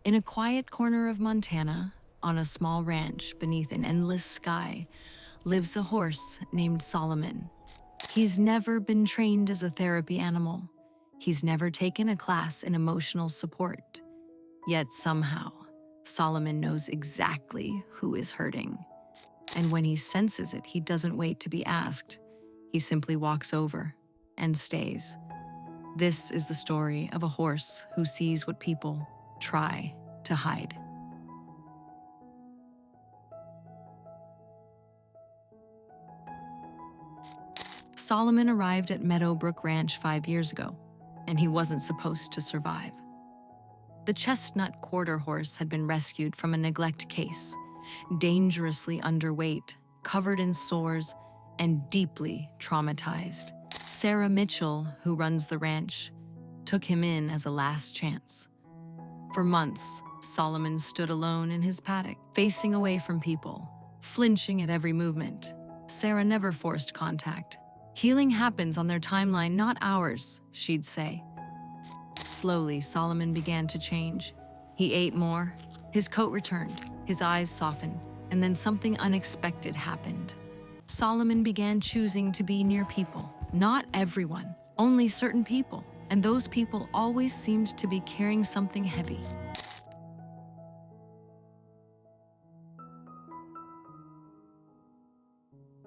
In a quiet corner of Montana, on a small ranch beneath an endless sky, lives a horse named Solomon. He's never been trained as a therapy animal. He's never taken a class in emotional support. Yet somehow, Solomon knows exactly who is hurting. And when he senses it, he doesn't wait to be asked. He simply walks over and stays. This is the story of a horse who sees what people try to hide. Solomon arrived at Meadowbrook Ranch 5 years ago, and he wasn't supposed to survive. The chestnut quarter horse had been rescued from a neglect case, dangerously underweight, covered in sores, and deeply traumatized. Sarah Mitchell, who runs the ranch, took him in as a last chance. For months, Solomon stood alone in his paddock, facing away from people, flinching at every movement. Sarah never forced contact. Healing happens on their timeline, not ours, she'd say. Slowly, Solomon began to change. He ate more, his coat returned, his eyes softened, and then something unexpected happened. Solomon began choosing to be near people. Not everyone, only certain people, and those people always seemed to be carrying something heavy.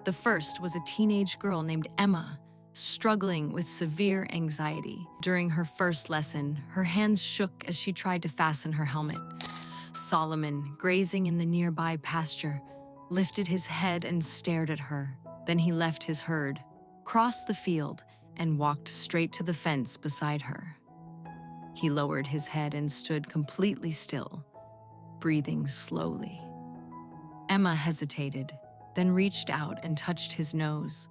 The first was a teenage girl named Emma, struggling with severe anxiety. During her first lesson, her hands shook as she tried to fasten her helmet. Solomon, grazing in the nearby pasture, lifted his head and stared at her. Then he left his herd, crossed the field, and walked straight to the fence beside her. He lowered his head and stood completely still, breathing slowly. Emma hesitated, then reached out and touched his nose.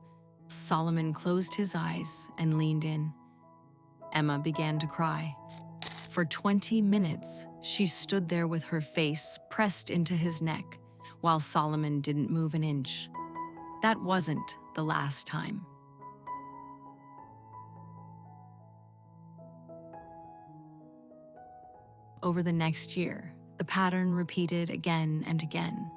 Solomon closed his eyes and leaned in. Emma began to cry. For 20 minutes, she stood there with her face pressed into his neck, while Solomon didn't move an inch. That wasn't the last time. Over the next year, the pattern repeated again and again.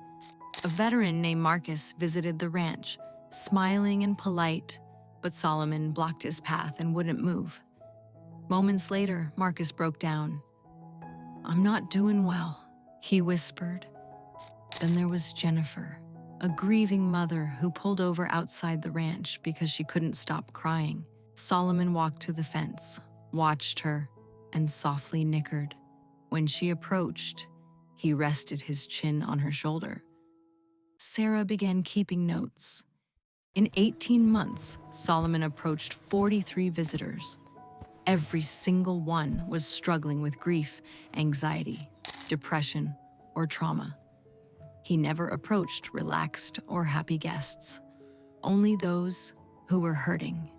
A veteran named Marcus visited the ranch, smiling and polite, but Solomon blocked his path and wouldn't move. Moments later, Marcus broke down. "I'm not doing well," he whispered. Then there was Jennifer, a grieving mother who pulled over outside the ranch because she couldn't stop crying. Solomon walked to the fence, watched her, and softly nickered. When she approached, he rested his chin on her shoulder. Sarah began keeping notes. In 18 months, Solomon approached 43 visitors. Every single one was struggling with grief, anxiety, depression, or trauma. He never approached relaxed or happy guests, only those who were hurting.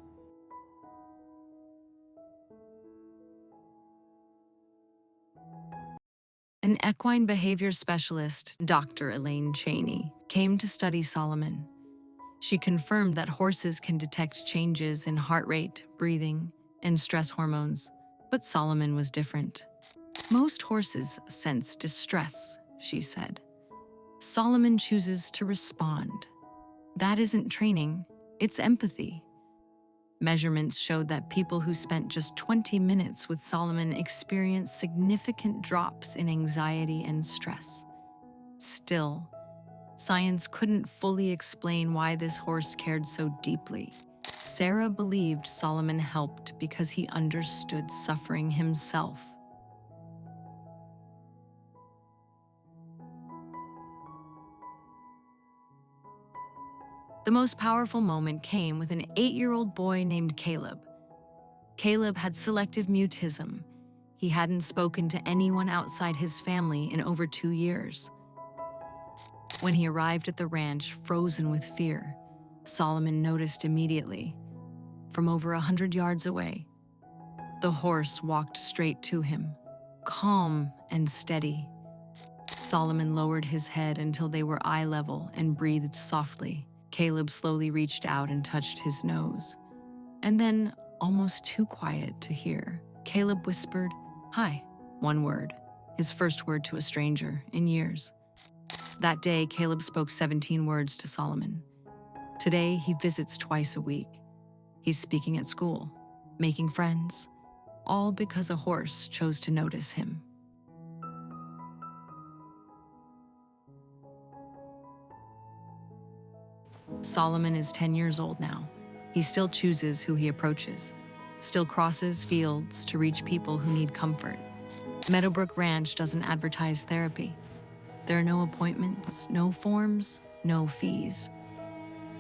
An equine behavior specialist, Dr. Elaine Cheney, came to study Solomon. She confirmed that horses can detect changes in heart rate, breathing, and stress hormones, but Solomon was different. Most horses sense distress, she said. Solomon chooses to respond. That isn't training, it's empathy. Measurements showed that people who spent just 20 minutes with Solomon experienced significant drops in anxiety and stress. Still, science couldn't fully explain why this horse cared so deeply. Sarah believed Solomon helped because he understood suffering himself. The most powerful moment came with an 8-year-old boy named Caleb. Caleb had selective mutism. He hadn't spoken to anyone outside his family in over 2 years. When he arrived at the ranch, frozen with fear, Solomon noticed immediately. From over 100 yards away, the horse walked straight to him, calm and steady. Solomon lowered his head until they were eye level and breathed softly. Caleb slowly reached out and touched his nose. And then, almost too quiet to hear, Caleb whispered, "Hi," one word. his first word to a stranger in years. That day, Caleb spoke 17 words to Solomon. Today, he visits twice a week. He's speaking at school, making friends, all because a horse chose to notice him. Solomon is 10 years old now. He still chooses who he approaches, still crosses fields to reach people who need comfort. Meadowbrook Ranch doesn't advertise therapy. There are no appointments, no forms, no fees.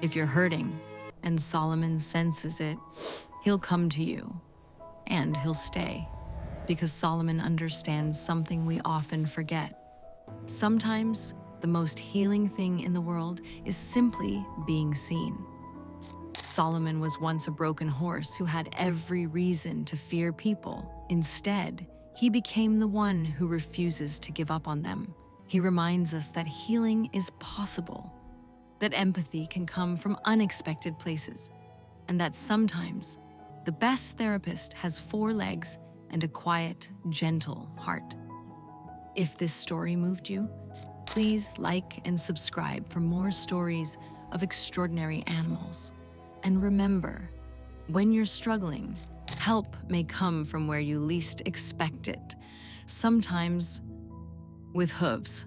If you're hurting, and Solomon senses it, he'll come to you, and he'll stay, because Solomon understands something we often forget. Sometimes, the most healing thing in the world is simply being seen. Solomon was once a broken horse who had every reason to fear people. Instead, he became the one who refuses to give up on them. He reminds us that healing is possible, that empathy can come from unexpected places, and that sometimes the best therapist has 4 legs and a quiet, gentle heart. If this story moved you, please like and subscribe for more stories of extraordinary animals. And remember, when you're struggling, help may come from where you least expect it, sometimes with hooves.